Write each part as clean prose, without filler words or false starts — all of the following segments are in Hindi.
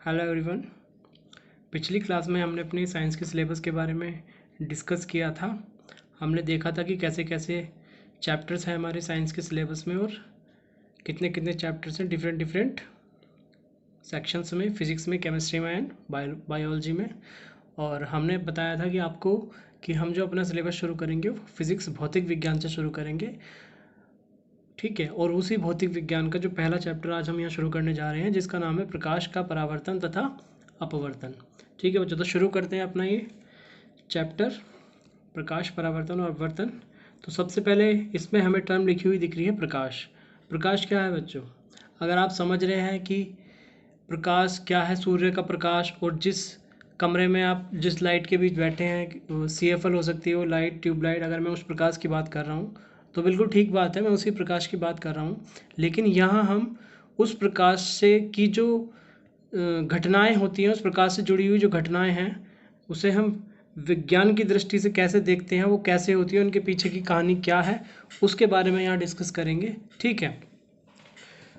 Hello everyone. पिछली क्लास में हमने अपनी साइंस के सिलेबस के बारे में डिस्कस किया था। हमने देखा था कि कैसे कैसे चैप्टर्स हैं हमारे साइंस के सिलेबस में और कितने कितने चैप्टर्स हैं डिफरेंट डिफरेंट सेक्शंस में, फिज़िक्स में, केमिस्ट्री में एंड बायोलॉजी में। और हमने बताया था कि आपको कि हम जो अपना सिलेबस शुरू करेंगे वो फिज़िक्स भौतिक विज्ञान से शुरू करेंगे, ठीक है। और उसी भौतिक विज्ञान का जो पहला चैप्टर आज हम यहाँ शुरू करने जा रहे हैं जिसका नाम है प्रकाश का परावर्तन तथा अपवर्तन। ठीक है बच्चों, तो शुरू करते हैं अपना ये चैप्टर प्रकाश, परावर्तन और अपवर्तन। तो सबसे पहले इसमें हमें टर्म लिखी हुई दिख रही है प्रकाश। प्रकाश क्या है बच्चों? अगर आप समझ रहे हैं कि प्रकाश क्या है, सूर्य का प्रकाश, और जिस कमरे में आप जिस लाइट के बीच बैठे हैं CFL हो सकती है वो लाइट, ट्यूबलाइट, अगर मैं उस प्रकाश की बात कर रहा हूँ तो बिल्कुल ठीक बात है, मैं उसी प्रकाश की बात कर रहा हूँ। लेकिन यहाँ हम उस प्रकाश से की जो घटनाएं होती हैं, उस प्रकाश से जुड़ी हुई जो घटनाएं हैं उसे हम विज्ञान की दृष्टि से कैसे देखते हैं, वो कैसे होती है, उनके पीछे की कहानी क्या है, उसके बारे में यहाँ डिस्कस करेंगे, ठीक है।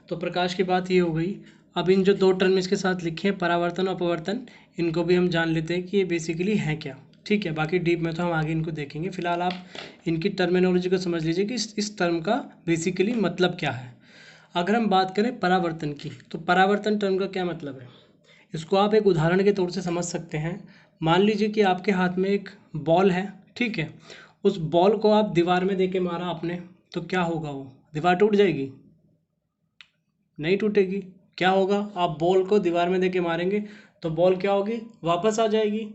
तो प्रकाश की बात ये हो गई। अब इन जो दो टर्म इसके साथ लिखे हैं परावर्तन और अपवर्तन, इनको भी हम जान लेते हैं कि ये बेसिकली हैं क्या, ठीक है। बाकी डीप में तो हम आगे इनको देखेंगे। फिलहाल आप इनकी टर्मिनोलॉजी को समझ लीजिए कि इस टर्म का बेसिकली मतलब क्या है। अगर हम बात करें परावर्तन की, तो परावर्तन टर्म का क्या मतलब है, इसको आप एक उदाहरण के तौर से समझ सकते हैं। मान लीजिए कि आपके हाथ में एक बॉल है, ठीक है। उस बॉल को आप दीवार में दे के मारा आपने, तो क्या होगा? वो दीवार टूट जाएगी? नहीं टूटेगी। क्या होगा? आप बॉल को दीवार में देके मारेंगे तो बॉल क्या होगी? वापस आ जाएगी,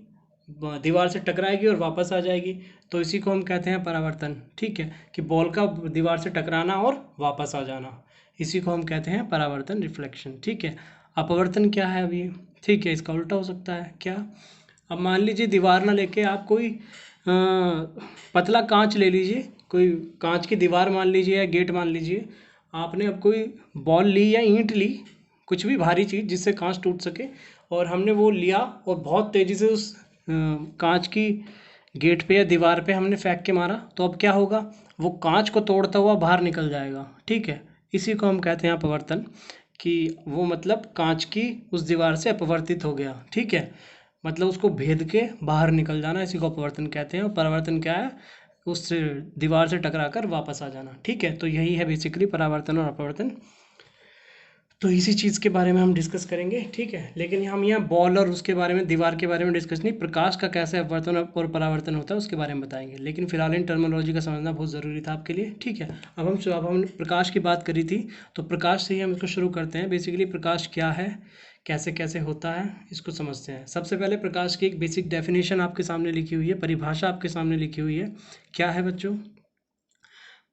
दीवार से टकराएगी और वापस आ जाएगी। तो इसी को हम कहते हैं परावर्तन, ठीक है, कि बॉल का दीवार से टकराना और वापस आ जाना, इसी को हम कहते हैं परावर्तन, रिफ्लेक्शन, ठीक है। अपवर्तन क्या है अभी? ठीक है, इसका उल्टा हो सकता है। क्या? अब मान लीजिए दीवार ना लेके आप कोई पतला कांच ले लीजिए, कोई कांच की दीवार मान लीजिए या गेट मान लीजिए। आपने अब कोई बॉल ली या ईंट ली, कुछ भी भारी चीज़ जिससे कांच टूट सके, और हमने वो लिया और बहुत तेज़ी से उस कांच की गेट पे या दीवार पे हमने फेंक के मारा, तो अब क्या होगा? वो कांच को तोड़ता हुआ बाहर निकल जाएगा, ठीक है। इसी को हम कहते हैं अपवर्तन, कि वो मतलब कांच की उस दीवार से अपवर्तित हो गया, ठीक है। मतलब उसको भेद के बाहर निकल जाना, इसी को अपवर्तन कहते हैं। और परावर्तन क्या है? उस दीवार से टकरा कर वापस आ जाना, ठीक है। तो यही है बेसिकली परावर्तन और अपवर्तन। तो इसी चीज़ के बारे में हम डिस्कस करेंगे, ठीक है। लेकिन हम यहाँ बॉल और उसके बारे में, दीवार के बारे में डिस्कस नहीं, प्रकाश का कैसे अपवर्तन और परावर्तन होता है उसके बारे में बताएंगे। लेकिन फिलहाल इन टर्मिनोलॉजी का समझना बहुत ज़रूरी था आपके लिए, ठीक है। अब हमने प्रकाश की बात करी थी, तो प्रकाश से ही हम इसको शुरू करते हैं। बेसिकली प्रकाश क्या है, कैसे कैसे होता है, इसको समझते हैं। सबसे पहले प्रकाश की एक बेसिक डेफिनेशन आपके सामने लिखी हुई है, परिभाषा आपके सामने लिखी हुई है। क्या है बच्चों?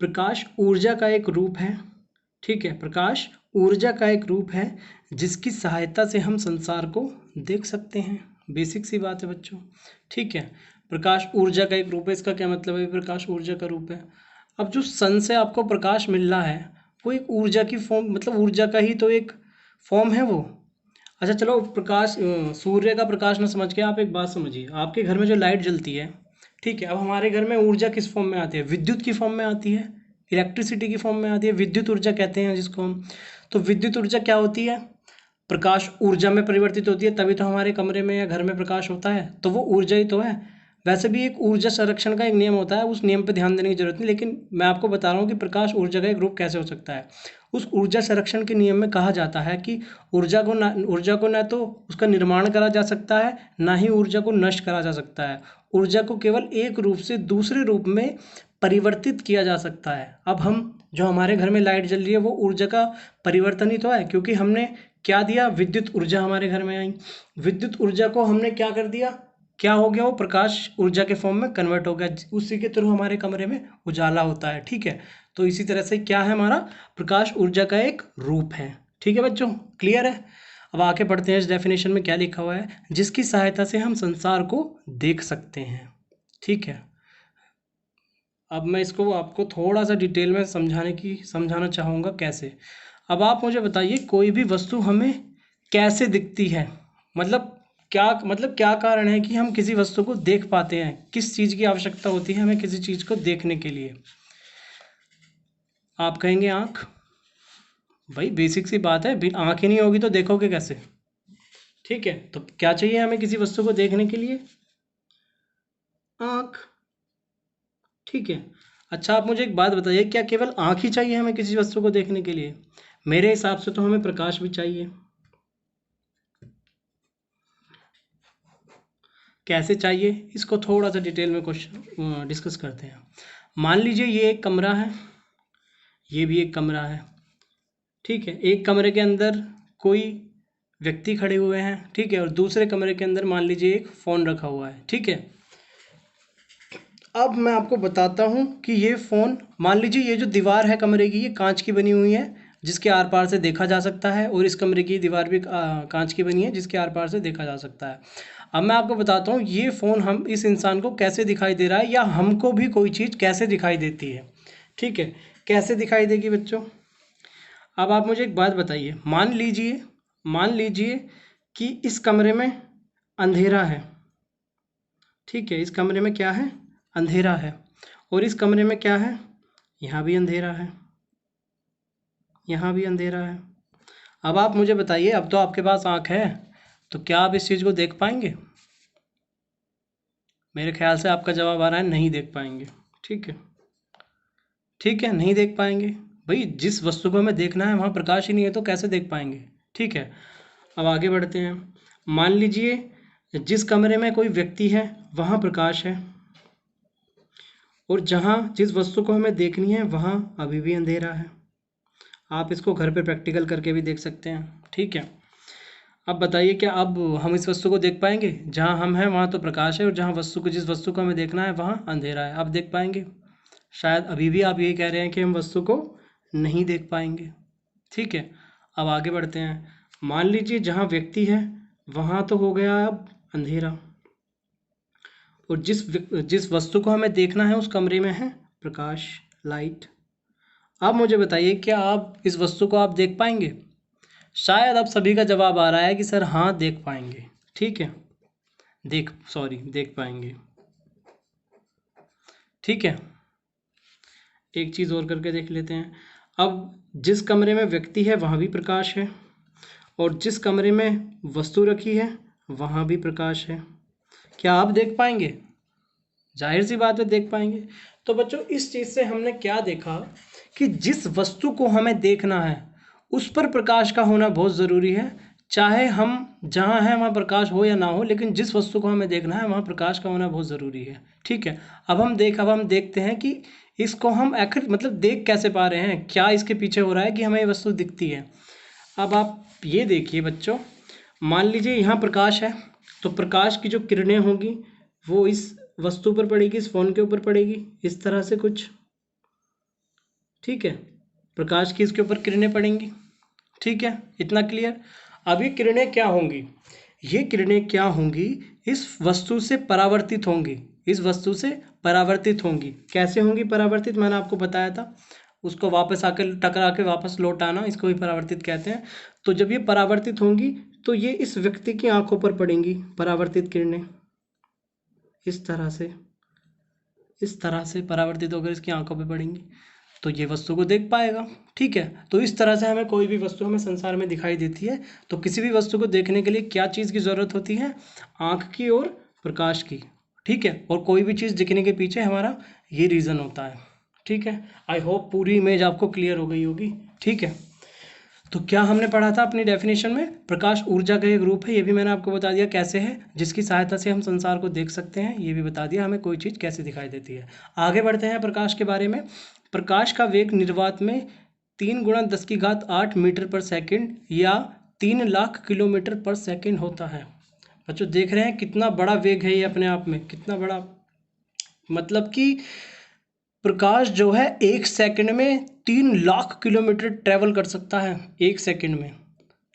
प्रकाश ऊर्जा का एक रूप है, ठीक है। प्रकाश ऊर्जा का एक रूप है जिसकी सहायता से हम संसार को देख सकते हैं। बेसिक सी बात है बच्चों, ठीक है। प्रकाश ऊर्जा का एक रूप है, इसका क्या मतलब है? प्रकाश ऊर्जा का रूप है। अब जो सन से आपको प्रकाश मिल रहा है वो एक ऊर्जा की फॉर्म, मतलब ऊर्जा का ही तो एक फॉर्म है वो। अच्छा चलो, प्रकाश सूर्य का प्रकाश ना समझ के आप एक बात समझिए। आपके घर में जो लाइट जलती है, ठीक है, अब हमारे घर में ऊर्जा किस फॉर्म में आती है? विद्युत की फॉर्म में आती है, इलेक्ट्रिसिटी की फॉर्म में आती है, विद्युत ऊर्जा कहते हैं जिसको हम। तो विद्युत ऊर्जा क्या होती है? प्रकाश ऊर्जा में परिवर्तित होती है, तभी तो हमारे कमरे में या घर में प्रकाश होता है, तो वो ऊर्जा ही तो है। वैसे भी एक ऊर्जा संरक्षण का एक नियम होता है, उस नियम पर ध्यान देने की जरूरत नहीं, लेकिन मैं आपको बता रहा हूँ कि प्रकाश ऊर्जा का एक रूप कैसे हो सकता है। उस ऊर्जा संरक्षण के नियम में कहा जाता है कि ऊर्जा को न तो उसका निर्माण करा जा सकता है, ना ही ऊर्जा को नष्ट करा जा सकता है। ऊर्जा को केवल एक रूप से दूसरे रूप में परिवर्तित किया जा सकता है। अब हम जो हमारे घर में लाइट जल रही है वो ऊर्जा का परिवर्तन ही तो है, क्योंकि हमने क्या दिया? विद्युत ऊर्जा हमारे घर में आई। विद्युत ऊर्जा को हमने क्या कर दिया? क्या हो गया? वो प्रकाश ऊर्जा के फॉर्म में कन्वर्ट हो गया, उसी के थ्रू हमारे कमरे में उजाला होता है, ठीक है। तो इसी तरह से क्या है हमारा? प्रकाश ऊर्जा का एक रूप है, ठीक है बच्चों, क्लियर है। अब आगे बढ़ते हैं, इस डेफिनेशन में क्या लिखा हुआ है? जिसकी सहायता से हम संसार को देख सकते हैं, ठीक है। अब मैं इसको आपको थोड़ा सा डिटेल में समझाना चाहूँगा कैसे। अब आप मुझे बताइए, कोई भी वस्तु हमें कैसे दिखती है? मतलब क्या कारण है कि हम किसी वस्तु को देख पाते हैं? किस चीज़ की आवश्यकता होती है हमें किसी चीज़ को देखने के लिए? आप कहेंगे आँख। भाई बेसिक सी बात है, आँख ही नहीं होगी तो देखोगे कैसे? ठीक है, तो क्या चाहिए हमें किसी वस्तु को देखने के लिए? आँख। ठीक है। अच्छा, आप मुझे एक बात बताइए, क्या केवल आँख ही चाहिए हमें किसी वस्तु को देखने के लिए? मेरे हिसाब से तो हमें प्रकाश भी चाहिए। कैसे चाहिए, इसको थोड़ा सा डिटेल में क्वेश्चन डिस्कस करते हैं। मान लीजिए ये एक कमरा है, ये भी एक कमरा है। ठीक है, एक कमरे के अंदर कोई व्यक्ति खड़े हुए हैं, ठीक है, और दूसरे कमरे के अंदर मान लीजिए एक फ़ोन रखा हुआ है। ठीक है, अब मैं आपको बताता हूँ कि ये फ़ोन, मान लीजिए ये जो दीवार है कमरे की, ये कांच की बनी हुई है जिसके आर पार से देखा जा सकता है, और इस कमरे की दीवार भी कांच की बनी है जिसके आर पार से देखा जा सकता है। अब मैं आपको बताता हूँ ये फ़ोन हम इस इंसान को कैसे दिखाई दे रहा है, या हमको भी कोई चीज़ कैसे दिखाई देती है। ठीक है, कैसे दिखाई देगी बच्चों? अब आप मुझे एक बात बताइए, मान लीजिए कि इस कमरे में अंधेरा है। ठीक है, इस कमरे में क्या है? अंधेरा है। और इस कमरे में क्या है? यहाँ भी अंधेरा है, यहाँ भी अंधेरा है। अब आप मुझे बताइए, अब तो आपके पास आँख है, तो क्या आप इस चीज़ को देख पाएंगे? मेरे ख्याल से आपका जवाब आ रहा है नहीं देख पाएंगे। ठीक है, ठीक है, नहीं देख पाएंगे। भाई, जिस वस्तु को हमें देखना है वहाँ प्रकाश ही नहीं है तो कैसे देख पाएंगे? ठीक है, अब आगे बढ़ते हैं। मान लीजिए जिस कमरे में कोई व्यक्ति है वहाँ प्रकाश है, और जहाँ जिस वस्तु को हमें देखनी है वहाँ अभी भी अंधेरा है। आप इसको घर पे प्रैक्टिकल करके भी देख सकते हैं। ठीक है, अब बताइए, क्या अब हम इस वस्तु को देख पाएंगे? जहाँ हम हैं वहाँ तो प्रकाश है, और जहाँ जिस वस्तु को हमें देखना है वहाँ अंधेरा है। अब देख पाएंगे? शायद अभी भी आप यही कह रहे हैं कि हम वस्तु को नहीं देख पाएंगे। ठीक है, अब आगे बढ़ते हैं। मान लीजिए जहाँ व्यक्ति है वहाँ तो हो गया अब अंधेरा, और जिस वस्तु को हमें देखना है उस कमरे में है प्रकाश, लाइट। अब मुझे बताइए, क्या आप इस वस्तु को आप देख पाएंगे? शायद अब सभी का जवाब आ रहा है कि सर हाँ देख पाएंगे। ठीक है, देख पाएंगे। ठीक है, एक चीज़ और करके देख लेते हैं। अब जिस कमरे में व्यक्ति है वहाँ भी प्रकाश है, और जिस कमरे में वस्तु रखी है वहाँ भी प्रकाश है। क्या आप देख पाएंगे? जाहिर सी बात है देख पाएंगे। तो बच्चों, इस चीज़ से हमने क्या देखा कि जिस वस्तु को हमें देखना है उस पर प्रकाश का होना बहुत ज़रूरी है। चाहे हम जहाँ हैं वहाँ प्रकाश हो या ना हो, लेकिन जिस वस्तु को हमें देखना है वहाँ प्रकाश का होना बहुत ज़रूरी है। ठीक है, अब हम देखते हैं कि इसको हम आखिर मतलब देख कैसे पा रहे हैं, क्या इसके पीछे हो रहा है कि हमें ये वस्तु दिखती है। अब आप ये देखिए बच्चों, मान लीजिए यहाँ प्रकाश है, तो प्रकाश की जो किरणें होंगी वो इस वस्तु पर पड़ेगी, इस फ़ोन के ऊपर पड़ेगी, इस तरह से कुछ। ठीक है, प्रकाश की इसके ऊपर किरणें पड़ेंगी। ठीक है, इतना क्लियर। अब ये किरणें क्या होंगी? ये किरणें क्या होंगी? इस वस्तु से परावर्तित होंगी, इस वस्तु से परावर्तित होंगी। कैसे होंगी परावर्तित? मैंने आपको बताया था, उसको वापस आकर टकरा के वापस लौट आना, इसको भी परावर्तित कहते हैं। तो जब ये परावर्तित होंगी तो ये इस व्यक्ति की आंखों पर पड़ेंगी परावर्तित किरणें, इस तरह से परावर्तित होकर इसकी आंखों पे पड़ेंगी, तो ये वस्तु को देख पाएगा। ठीक है, तो इस तरह से हमें कोई भी वस्तु हमें संसार में दिखाई देती है। तो किसी भी वस्तु को देखने के लिए क्या चीज़ की ज़रूरत होती है? आँख की और प्रकाश की। ठीक है, और कोई भी चीज़ दिखने के पीछे हमारा ये रीज़न होता है। ठीक है, आई होप पूरी इमेज आपको क्लियर हो गई होगी। ठीक है, तो क्या हमने पढ़ा था अपनी डेफिनेशन में? प्रकाश ऊर्जा का एक रूप है, ये भी मैंने आपको बता दिया कैसे है, जिसकी सहायता से हम संसार को देख सकते हैं। ये भी बता दिया हमें कोई चीज़ कैसे दिखाई देती है। आगे बढ़ते हैं प्रकाश के बारे में। प्रकाश का वेग निर्वात में 3 × 10⁸ मीटर पर सेकंड या 3 लाख किलोमीटर पर सेकंड होता है। बच्चों देख रहे हैं कितना बड़ा वेग है ये, अपने आप में कितना बड़ा, मतलब कि प्रकाश जो है 1 सेकंड में 3 लाख किलोमीटर ट्रैवल कर सकता है, 1 सेकंड में।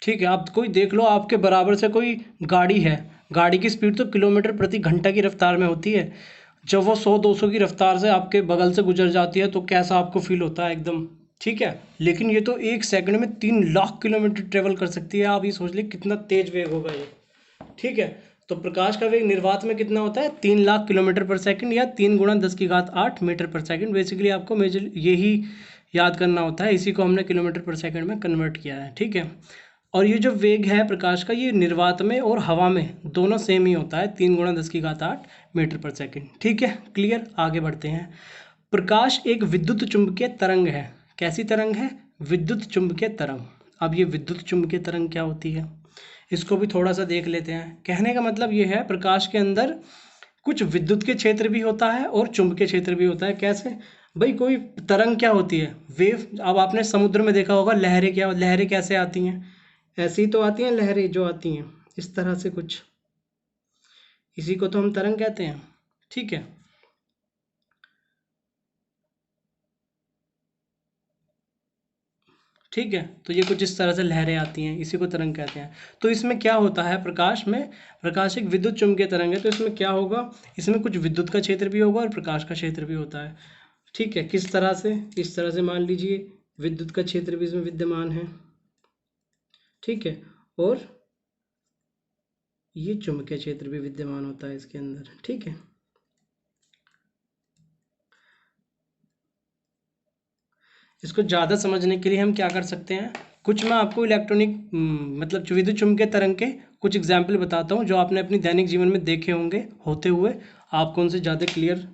ठीक है, आप कोई देख लो, आपके बराबर से कोई गाड़ी है, गाड़ी की स्पीड तो किलोमीटर प्रति घंटा की रफ्तार में होती है। जब वो 100-200 की रफ्तार से आपके बगल से गुजर जाती है तो कैसा आपको फील होता है? एकदम। ठीक है, लेकिन ये तो 1 सेकंड में 3 लाख किलोमीटर ट्रेवल कर सकती है। आप ये सोच लीजिए कितना तेज वेग होगा ये। ठीक है, तो प्रकाश का वेग निर्वात में कितना होता है? 3 लाख किलोमीटर पर सेकंड या 3 × 10⁸ मीटर पर सेकंड। बेसिकली आपको मेजर यही याद करना होता है, इसी को हमने किलोमीटर पर सेकंड में कन्वर्ट किया है। ठीक है, और ये जो वेग है प्रकाश का, ये निर्वात में और हवा में दोनों सेम ही होता है, 3 × 10⁸ मीटर पर सेकंड। ठीक है, क्लियर। आगे बढ़ते हैं। प्रकाश एक विद्युत चुंबकीय तरंग है। कैसी तरंग है? विद्युत चुंबकीय तरंग। अब ये विद्युत चुंबकीय तरंग क्या होती है, इसको भी थोड़ा सा देख लेते हैं। कहने का मतलब ये है, प्रकाश के अंदर कुछ विद्युत के क्षेत्र भी होता है और चुंबकीय क्षेत्र भी होता है। कैसे भाई? कोई तरंग क्या होती है? वेव। अब आपने समुद्र में देखा होगा लहरें, क्या लहरें कैसे आती हैं? ऐसी ही तो आती हैं लहरें, जो आती हैं इस तरह से कुछ, इसी को तो हम तरंग कहते हैं। ठीक है, ठीक है। तो ये कुछ इस तरह से लहरें आती हैं, इसी को तरंग कहते हैं। तो इसमें क्या होता है प्रकाश में? प्रकाश एक विद्युत चुंबकीय तरंग है, तो इसमें क्या होगा? इसमें कुछ विद्युत का क्षेत्र भी होगा और प्रकाश का क्षेत्र भी होता है। ठीक है, किस तरह से? इस तरह से मान लीजिए विद्युत का क्षेत्र भी इसमें विद्यमान है। ठीक है, और ये चुंबकीय क्षेत्र भी विद्यमान होता है इसके अंदर। ठीक है, इसको ज़्यादा समझने के लिए हम क्या कर सकते हैं, कुछ मैं आपको इलेक्ट्रॉनिक मतलब विद्युत चुंबकीय तरंग के कुछ एग्जाम्पल बताता हूँ जो आपने अपनी दैनिक जीवन में देखे होंगे होते हुए। आपको उनसे ज़्यादा क्लियर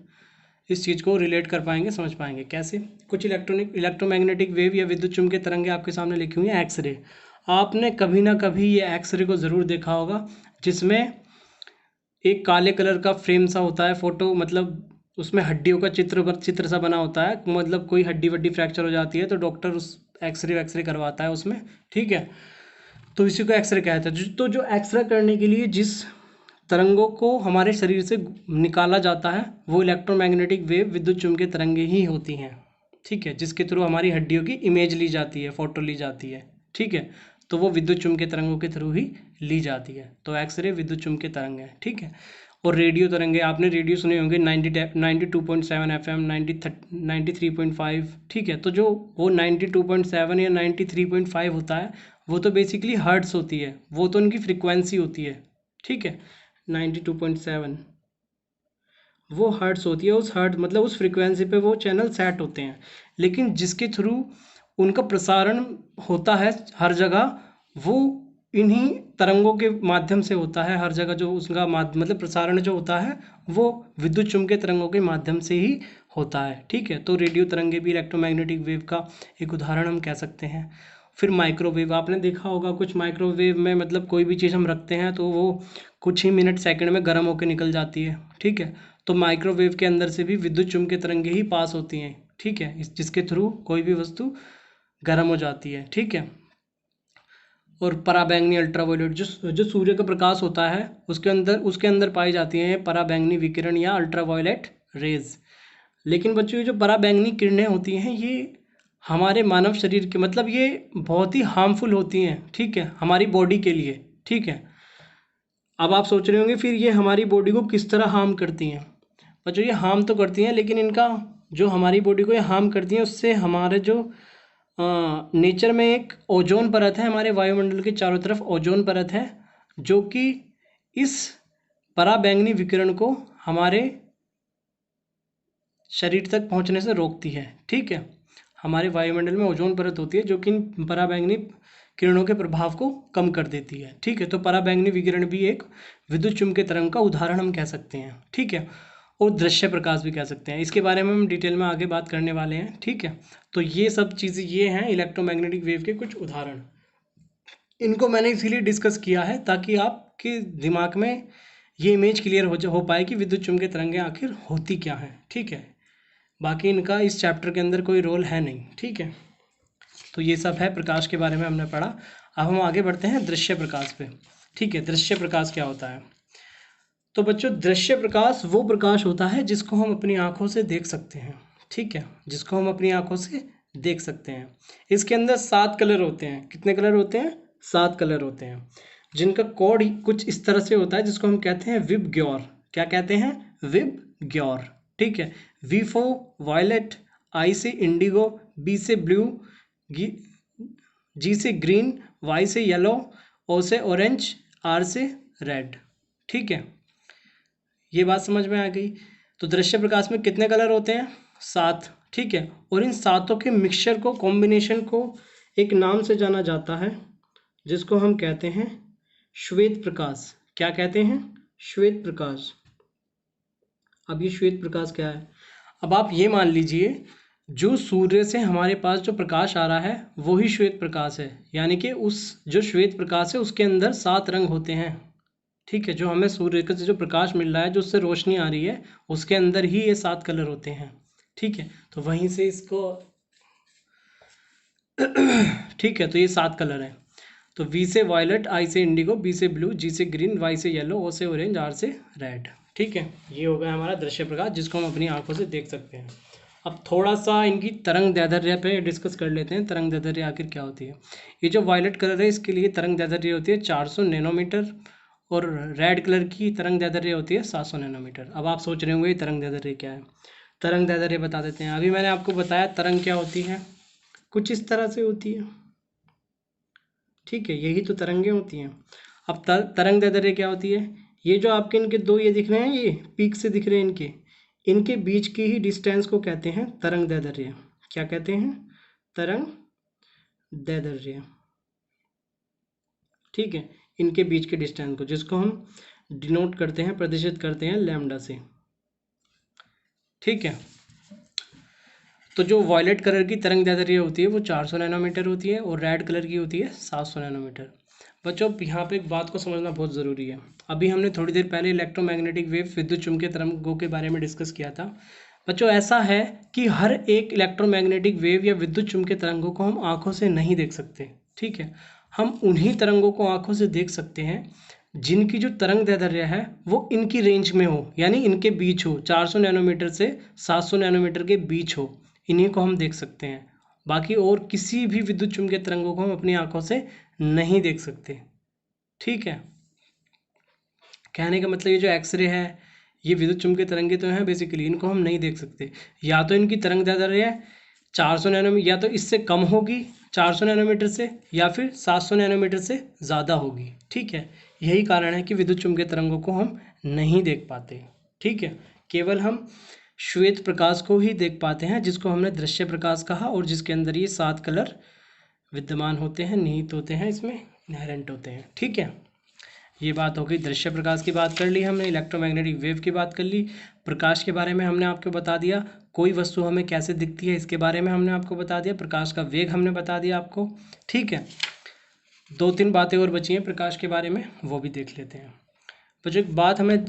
इस चीज़ को रिलेट कर पाएंगे, समझ पाएंगे। कैसे? कुछ इलेक्ट्रोमैग्नेटिक वेव या विद्युत चुंबकीय तरंगें आपके सामने लिखी हुई हैं। एक्सरे, आपने कभी ना कभी ये एक्सरे को ज़रूर देखा होगा, जिसमें एक काले कलर का फ्रेम सा होता है, फोटो मतलब उसमें हड्डियों का चित्र सा बना होता है। मतलब कोई हड्डी वड्डी फ्रैक्चर हो जाती है तो डॉक्टर उस एक्सरे करवाता है उसमें। ठीक है, तो इसी को एक्सरे कहते हैं। तो जो एक्सरे करने के लिए जिस तरंगों को हमारे शरीर से निकाला जाता है वो इलेक्ट्रोमैग्नेटिक वेव, विद्युत चुंबकीय तरंगें ही होती हैं। ठीक है, जिसके थ्रू हमारी हड्डियों की इमेज ली जाती है, फोटो ली जाती है। ठीक है, तो वो विद्युत चुंबकीय तरंगों के थ्रू ही ली जाती है। तो एक्सरे विद्युत चुंबकीय तरंग है। ठीक है, और रेडियो तरंगे, आपने रेडियो सुने होंगे 92.7 FM, 93.5। ठीक है, तो जो वो 92.7 या 93.5 होता है वो तो बेसिकली हर्ट्स होती है, वो तो उनकी फ्रिक्वेंसी होती है। ठीक है, 92.7 वो हर्ट्स होती है। उस हर्ट मतलब उस फ्रिक्वेंसी पे वो चैनल सेट होते हैं। लेकिन जिसके थ्रू उनका प्रसारण होता है हर जगह, वो इन्हीं तरंगों के माध्यम से होता है हर जगह। जो उसका मतलब प्रसारण जो होता है वो विद्युत चुंबकीय तरंगों के माध्यम से ही होता है। ठीक है, तो रेडियो तरंगे भी इलेक्ट्रोमैग्नेटिक वेव का एक उदाहरण हम कह सकते हैं। फिर माइक्रोवेव, आपने देखा होगा कुछ माइक्रोवेव में मतलब कोई भी चीज़ हम रखते हैं तो वो कुछ ही मिनट सेकंड में गर्म होकर निकल जाती है। ठीक है, तो माइक्रोवेव के अंदर से भी विद्युत चुंबकीय तरंगें ही पास होती हैं। ठीक है, जिसके थ्रू कोई भी वस्तु गर्म हो जाती है। ठीक है, और पराबैंगनी अल्ट्रावायलेट, जो सूर्य का प्रकाश होता है उसके अंदर पाई जाती हैं पराबैंगनी विकिरण या अल्ट्रावायलेट रेज। लेकिन बच्चों, ये जो पराबैंगनी किरणें होती हैं ये हमारे मानव शरीर के मतलब ये बहुत ही हार्मफुल होती हैं। ठीक है, हमारी बॉडी के लिए। ठीक है, अब आप सोच रहे होंगे फिर ये हमारी बॉडी को किस तरह हार्म करती हैं। बच्चों, ये हार्म तो करती हैं, लेकिन इनका जो हमारी बॉडी को ये हार्म करती हैं उससे हमारे जो नेचर में एक ओजोन परत है, हमारे वायुमंडल के चारों तरफ ओजोन परत है, जो कि इस पराबैंगनी विकिरण को हमारे शरीर तक पहुंचने से रोकती है। ठीक है, हमारे वायुमंडल में ओजोन परत होती है जो कि इन पराबैंगनी किरणों के प्रभाव को कम कर देती है। ठीक है, तो पराबैंगनी विकिरण भी एक विद्युत चुंबकीय तरंग का उदाहरण हम कह सकते हैं। ठीक है, और दृश्य प्रकाश भी कह सकते हैं। इसके बारे में हम डिटेल में आगे बात करने वाले हैं। ठीक है, तो ये सब चीज़ें ये हैं इलेक्ट्रोमैग्नेटिक वेव के कुछ उदाहरण। इनको मैंने इसीलिए डिस्कस किया है ताकि आपके दिमाग में ये इमेज क्लियर हो पाए कि विद्युत चुंबकीय तरंगें आखिर होती क्या हैं। ठीक है, बाकी इनका इस चैप्टर के अंदर कोई रोल है नहीं। ठीक है, तो ये सब है प्रकाश के बारे में हमने पढ़ा। अब हम आगे बढ़ते हैं दृश्य प्रकाश पे। ठीक है, दृश्य प्रकाश क्या होता है? तो बच्चों, दृश्य प्रकाश वो प्रकाश होता है जिसको हम अपनी आंखों से देख सकते हैं। ठीक है, जिसको हम अपनी आंखों से देख सकते हैं। इसके अंदर 7 कलर होते हैं। कितने कलर होते हैं? 7 कलर होते हैं, जिनका कोड कुछ इस तरह से होता है जिसको हम कहते हैं विबग्योर। क्या कहते हैं? विबग्योर। ठीक है, वी फॉर वायलेट, आई से इंडिगो, बी से ब्लू, जी से ग्रीन, वाई से येलो, ओ से ऑरेंज, आर से रेड। ठीक है, ये बात समझ में आ गई। तो दृश्य प्रकाश में कितने कलर होते हैं? 7। ठीक है, और इन सातों के मिक्सचर को, कॉम्बिनेशन को एक नाम से जाना जाता है जिसको हम कहते हैं श्वेत प्रकाश। क्या कहते हैं? श्वेत प्रकाश। अब ये श्वेत प्रकाश क्या है? अब आप ये मान लीजिए जो सूर्य से हमारे पास जो प्रकाश आ रहा है वो ही श्वेत प्रकाश है, यानी कि उस जो श्वेत प्रकाश है उसके अंदर 7 रंग होते हैं। ठीक है, जो हमें सूर्य का जो प्रकाश मिल रहा है, जो उससे रोशनी आ रही है, उसके अंदर ही ये 7 कलर होते हैं। ठीक है, तो वहीं से इसको ठीक है, तो ये 7 कलर हैं। तो वी से वायलेट, आई से इंडिगो, बी से ब्लू, जी से ग्रीन, वाई से येलो, ओ से ऑरेंज, आर से रेड। ठीक है, ये हो गया हमारा दृश्य प्रकाश जिसको हम अपनी आंखों से देख सकते हैं। अब थोड़ा सा इनकी तरंग दैर्ध्य पे डिस्कस कर लेते हैं। तरंग दैर्ध्य आखिर क्या होती है? ये जो वायलेट कलर है इसके लिए तरंग दैर्ध्य होती है 400 नैनोमीटर और रेड कलर की तरंग दैर्ध्य होती है 700 नैनोमीटर। अब आप सोच रहे होंगे ये तरंग दैर्ध्य क्या है? तरंग दैर्ध्य बता देते हैं। अभी मैंने आपको बताया तरंग क्या होती है, कुछ इस तरह से होती है। ठीक है, यही तो तरंगें होती हैं। अब तरंग दैर्ध्य क्या होती है? ये जो आपके इनके दो ये दिख रहे हैं, ये पीक से दिख रहे हैं, इनके बीच की ही डिस्टेंस को कहते हैं तरंग दैर्ध्य। क्या कहते हैं? तरंग दैर्ध्य। ठीक है, इनके बीच के डिस्टेंस को, जिसको हम डिनोट करते हैं, प्रदर्शित करते हैं लैम्डा से। ठीक है, तो जो वॉयलेट कलर की तरंग दैर्ध्य होती है वो 400 नैनोमीटर होती है और रेड कलर की होती है 700 नैनोमीटर। बच्चों यहाँ पे एक बात को समझना बहुत ज़रूरी है। अभी हमने थोड़ी देर पहले इलेक्ट्रोमैग्नेटिक वेव, विद्युत चुम्बकीय तरंगों के बारे में डिस्कस किया था। बच्चों ऐसा है कि हर एक इलेक्ट्रोमैग्नेटिक वेव या विद्युत चुम्बकीय तरंगों को हम आंखों से नहीं देख सकते। ठीक है, हम उन्हीं तरंगों को आंखों से देख सकते हैं जिनकी जो तरंग दैर्ध्य है वो इनकी रेंज में हो, यानी इनके बीच हो, 400 नैनोमीटर से 700 नैनोमीटर के बीच हो, इन्हीं को हम देख सकते हैं। बाकी और किसी भी विद्युत चुम्बकीय तरंगों को हम अपनी आंखों से नहीं देख सकते। ठीक है, कहने का मतलब ये जो एक्सरे है, ये विद्युत चुम्बकीय तरंगे तो हैं बेसिकली, इनको हम नहीं देख सकते। या तो इनकी तरंग दैर्ध्य 400 नैनोमीटर, या तो इससे कम होगी 400 नैनोमीटर से, या फिर 700 नैनोमीटर से ज़्यादा होगी। ठीक है, यही कारण है कि विद्युत चुम्बकीय तरंगों को हम नहीं देख पाते। ठीक है, केवल हम श्वेत प्रकाश को ही देख पाते हैं, जिसको हमने दृश्य प्रकाश कहा, और जिसके अंदर ये 7 कलर विद्यमान होते हैं, निहित होते हैं, इसमें इनहेरेंट होते हैं। ठीक है, ये बात हो गई दृश्य प्रकाश की, बात कर ली हमने, इलेक्ट्रोमैग्नेटिक वेव की बात कर ली, प्रकाश के बारे में हमने आपको बता दिया, कोई वस्तु हमें कैसे दिखती है इसके बारे में हमने आपको बता दिया, प्रकाश का वेग हमने बता दिया आपको। ठीक है, 2-3 बातें और बची हैं प्रकाश के बारे में, वो भी देख लेते हैं। तो जो एक बात हमें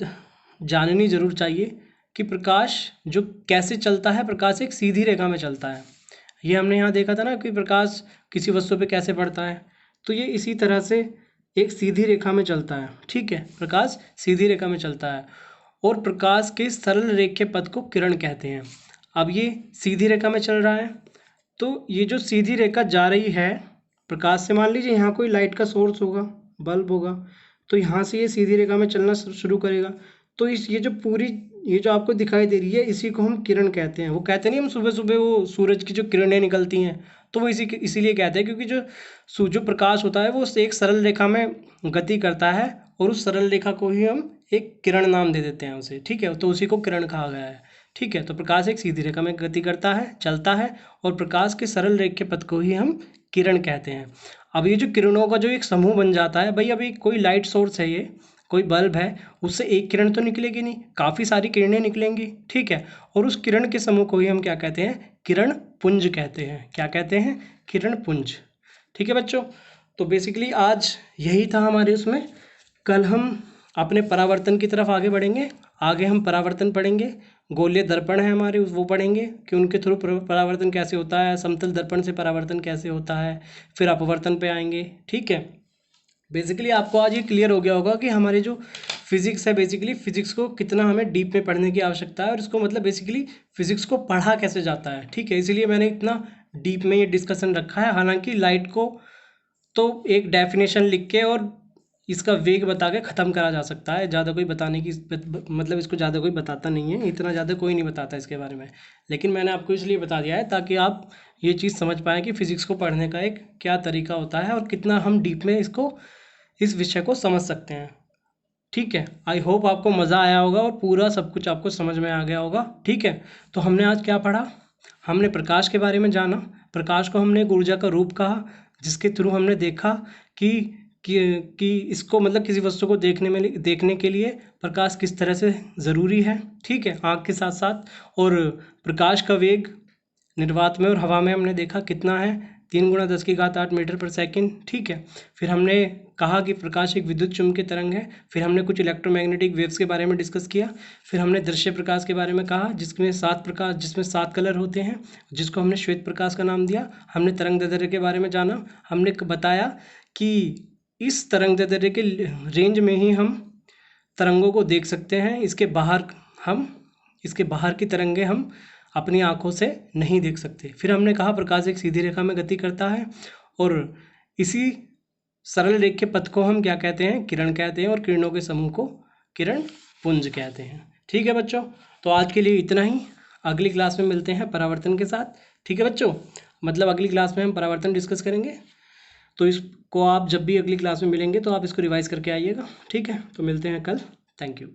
जाननी ज़रूर चाहिए कि प्रकाश जो कैसे चलता है, प्रकाश एक सीधी रेखा में चलता है। ये हमने यहाँ देखा था ना कि प्रकाश किसी वस्तु पे कैसे पड़ता है, तो ये इसी तरह से एक सीधी रेखा में चलता है। ठीक है, प्रकाश सीधी रेखा में चलता है और प्रकाश के सरल रेखे पथ को किरण कहते हैं। अब ये सीधी रेखा में चल रहा है, तो ये जो सीधी रेखा जा रही है प्रकाश से, मान लीजिए यहाँ कोई लाइट का सोर्स होगा, बल्ब होगा, तो यहाँ से ये सीधी रेखा में चलना शुरू करेगा। तो ये जो पूरी ये जो आपको दिखाई दे रही है, इसी को हम किरण कहते हैं। वो कहते नहीं हम सुबह सुबह वो सूरज की जो किरणें निकलती हैं, तो वो इसीलिए कहते हैं क्योंकि जो प्रकाश होता है वो एक सरल रेखा में गति करता है, और उस सरल रेखा को ही हम एक किरण नाम दे देते हैं उसे। ठीक है, तो उसी को किरण कहा गया है। ठीक है, तो प्रकाश एक सीधी रेखा में गति करता है, चलता है, और प्रकाश के सरल रेखे पथ को ही हम किरण कहते हैं। अब ये जो किरणों का जो एक समूह बन जाता है, भाई अभी कोई लाइट सोर्स है, ये कोई बल्ब है, उससे एक किरण तो निकलेगी नहीं, काफ़ी सारी किरणें निकलेंगी। ठीक है, और उस किरण के समूह को ही हम क्या कहते हैं? किरण पुंज कहते हैं। क्या कहते हैं? किरण पुंज। ठीक है बच्चों, तो बेसिकली आज यही था हमारे उसमें। कल हम अपने परावर्तन की तरफ आगे बढ़ेंगे। आगे हम परावर्तन पढ़ेंगे, गोलीय दर्पण है हमारे, वो पढ़ेंगे कि उनके थ्रू परावर्तन कैसे होता है, समतल दर्पण से परावर्तन कैसे होता है, फिर अपवर्तन पे आएंगे। ठीक है, बेसिकली आपको आज ये क्लियर हो गया होगा कि हमारे जो फिजिक्स है, बेसिकली फिजिक्स को कितना हमें डीप में पढ़ने की आवश्यकता है, और इसको मतलब बेसिकली फिजिक्स को पढ़ा कैसे जाता है। ठीक है, इसीलिए मैंने इतना डीप में ये डिस्कशन रखा है। हालांकि लाइट को तो एक डेफिनेशन लिख के और इसका वेग बता के ख़त्म करा जा सकता है, ज़्यादा कोई बताने की मतलब इसको ज़्यादा कोई बताता नहीं है, इतना ज़्यादा कोई नहीं बताता इसके बारे में। लेकिन मैंने आपको इसलिए बता दिया है ताकि आप ये चीज़ समझ पाएँ कि फ़िज़िक्स को पढ़ने का एक क्या तरीका होता है और कितना हम डीप में इस विषय को समझ सकते हैं। ठीक है, आई होप आपको मज़ा आया होगा और पूरा सब कुछ आपको समझ में आ गया होगा। ठीक है, तो हमने आज क्या पढ़ा? हमने प्रकाश के बारे में जाना। प्रकाश को हमने एक ऊर्जा का रूप कहा, जिसके थ्रू हमने देखा कि कि इसको मतलब किसी वस्तु को देखने के लिए प्रकाश किस तरह से ज़रूरी है, ठीक है, आँख के साथ साथ। और प्रकाश का वेग निर्वात में और हवा में हमने देखा कितना है, 3 × 10⁸ मीटर पर सेकंड, ठीक है। फिर हमने कहा कि प्रकाश एक विद्युत चुम्बकीय तरंग है। फिर हमने कुछ इलेक्ट्रोमैग्नेटिक वेव्स के बारे में डिस्कस किया। फिर हमने दृश्य प्रकाश के बारे में कहा जिसमें 7 कलर होते हैं, जिसको हमने श्वेत प्रकाश का नाम दिया। हमने तरंग दैर्ध्य के बारे में जाना। हमने बताया कि इस तरंग दैर्ध्य के रेंज में ही हम तरंगों को देख सकते हैं, इसके बाहर की तरंगें हम अपनी आंखों से नहीं देख सकते। फिर हमने कहा प्रकाश एक सीधी रेखा में गति करता है और इसी सरल रेखीय पथ को हम क्या कहते हैं, किरण कहते हैं, और किरणों के समूह को किरण पुंज कहते हैं। ठीक है बच्चों, तो आज के लिए इतना ही। अगली क्लास में मिलते हैं परावर्तन के साथ, ठीक है बच्चों, मतलब अगली क्लास में हम परावर्तन डिस्कस करेंगे। तो इसको आप जब भी अगली क्लास में मिलेंगे तो आप इसको रिवाइज करके आइएगा, ठीक है। तो मिलते हैं कल, थैंक यू।